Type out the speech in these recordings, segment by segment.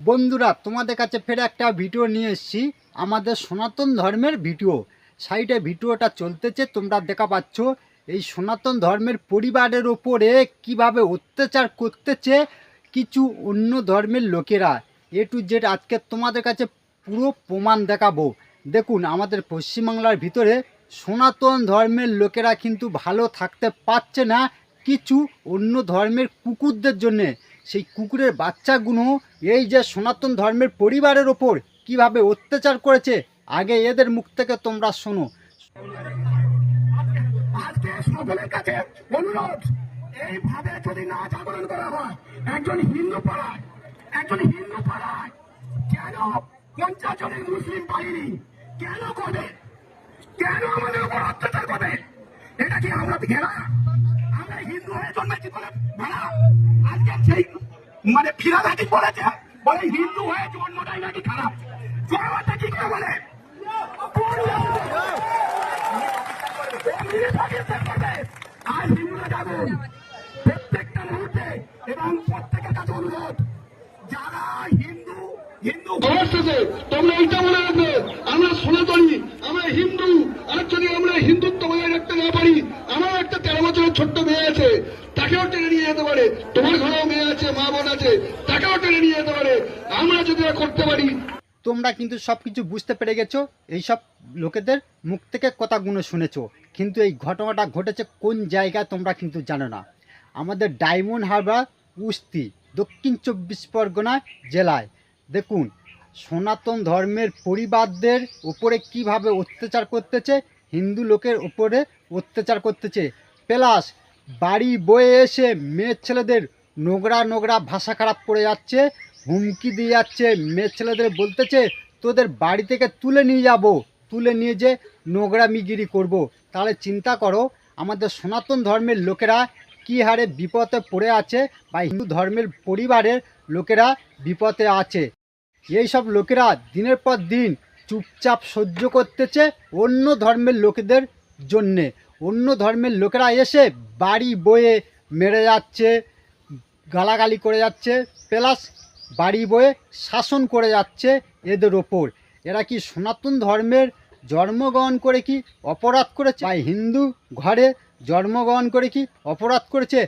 বন্ধুরা, তোমাদের কাছে ফের একটা ভিডিও নিয়ে এসেছি, আমাদের সনাতন ধর্মের ভিডিও। সাইডে ভিডিওটা চলতেছে, তোমরা দেখা পাচ্ছ। এই সনাতন ধর্মের পরিবারের ওপরে কিভাবে অত্যাচার করতেছে কিছু অন্য ধর্মের লোকেরা। এ টু জেড আজকে তোমাদের কাছে পুরো প্রমাণ দেখাবো। দেখুন, আমাদের পশ্চিমবাংলার ভিতরে সনাতন ধর্মের লোকেরা কিন্তু ভালো থাকতে পারছে না কিছু অন্য ধর্মের কুকুরদের জন্যে। সেই কুকুরের বাচ্চাগুলো এই যে সনাতন ধর্মের পরিবারের ওপর কিভাবে অত্যাচার করেছে, আগে এদের মুখ থেকে তোমরা শোনো। এইভাবে যদি না জাগরণ করা হয়, একজন হিন্দু পাড়ায় কেন 50 জনের মুসলিম বাহিনী কেন করবে? কেন আমাদের উপর অত্যাচার করবে? এটা কি আমরা ঘেরা? আমরা হিন্দু হয়ে জন্মেছি বলে ভাড়া আজকে সেই মানে ফিরাদাকি বলেছে, বলে হিন্দু হয়ে জন্মটাই নাকি খারাপ। জন্মটা কি করে বলে? আর হিন্দুরা যাবেন প্রত্যেকটা মুহূর্তে, এবং প্রত্যেকের কাছে অনুরোধ, যারা হিন্দু অবশেষে তোমরা এইটা মনে রাখবে, আমরা সনাতনী, আমরা হিন্দু। আর যদি আমরা হিন্দুত্ব বজায় রাখতে না পারি, আমার একটা 13 বছরের ছোট্ট মেয়ে আছে, তাকেও টেনে নিয়ে যেতে পারে। তোমার ঘরেও মেয়ে আছে, মা বোন আছে, তাকেও টেনে নিয়ে যেতে পারে। আমরা যদি করতে পারি। তোমরা কিন্তু সব কিছু বুঝতে পেরে গেছো, এইসব লোকেদের মুখ থেকে কথাগুলো শুনেছো, কিন্তু এই ঘটনাটা ঘটেছে কোন জায়গায় তোমরা কিন্তু জানো না। আমাদের ডায়মন্ড হারবার কুস্তি, দক্ষিণ 24 পরগনা জেলায়। দেখুন, সনাতন ধর্মের পরিবারদের উপরে কিভাবে অত্যাচার করতেছে, হিন্দু লোকের উপরে অত্যাচার করতেছে। প্লাস বাড়ি বয়ে এসে মেয়ের ছেলেদের নোংরা ভাষা খারাপ করে যাচ্ছে, হুমকি দিয়ে যাচ্ছে। মেয়ের ছেলেদের বলতেছে, তোদের বাড়ি থেকে তুলে নিয়ে যাব, তুলে নিয়ে যে নোংরামিগিরি করব। তাহলে চিন্তা করো আমাদের সনাতন ধর্মের লোকেরা কী হারে বিপদে পড়ে আছে, বা হিন্দু ধর্মের পরিবারের লোকেরা বিপদে আছে। এই সব লোকেরা দিনের পর দিন চুপচাপ সহ্য করতেছে অন্য ধর্মের লোকেদের জন্যে। অন্য ধর্মের লোকেরা এসে বাড়ি বয়ে মেরে যাচ্ছে, গালাগালি করে যাচ্ছে, প্লাস বাড়ি বয়ে শাসন করে যাচ্ছে এদের ওপর। এরা কি সনাতন ধর্মের জন্মগ্রহণ করে কি অপরাধ করেছে, বা হিন্দু ঘরে জন্মগ্রহণ করে কি অপরাধ করেছে?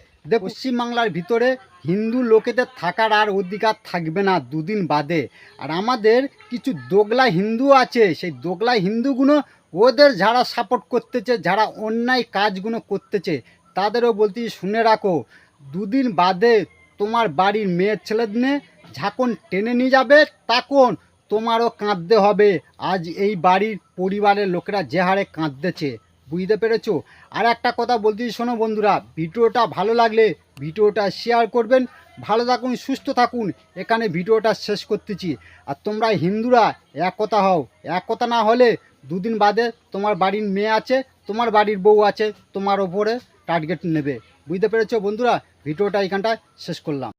পশ্চিমবাংলার ভিতরে হিন্দু লোকেদের থাকার আর অধিকার থাকবে না দুদিন বাদে। আর আমাদের কিছু দোগলা হিন্দু আছে, সেই দোগলা হিন্দুগুলো ওদের যারা সাপোর্ট করতেছে, যারা অন্যায় কাজগুলো করতেছে, তাদেরও বলতে শুনে রাখো, দুদিন বাদে তোমার বাড়ির মেয়ের ছেলেদের যখন টেনে নিয়ে যাবে, তখন তোমারও কাঁদতে হবে। আজ এই বাড়ির পরিবারের লোকেরা যে হারে কাঁদতেছে, বুঝতে পেরেছো? আর একটা কথা বলতে শোনো বন্ধুরা, ভিডিওটা ভালো লাগলে ভিডিওটা শেয়ার করবেন। ভালো থাকুন, সুস্থ থাকুন, এখানে ভিডিওটা শেষ করতেছি। আর তোমরা হিন্দুরা এক কথা হও, এক কথা না হলে দুদিন বাদে তোমার বাড়ির মেয়ে আছে, তোমার বাড়ির বউ আছে, তোমার ওপরে টার্গেট নেবে। বুঝতে পেরেছো বন্ধুরা? ভিডিওটা এখানটায় শেষ করলাম।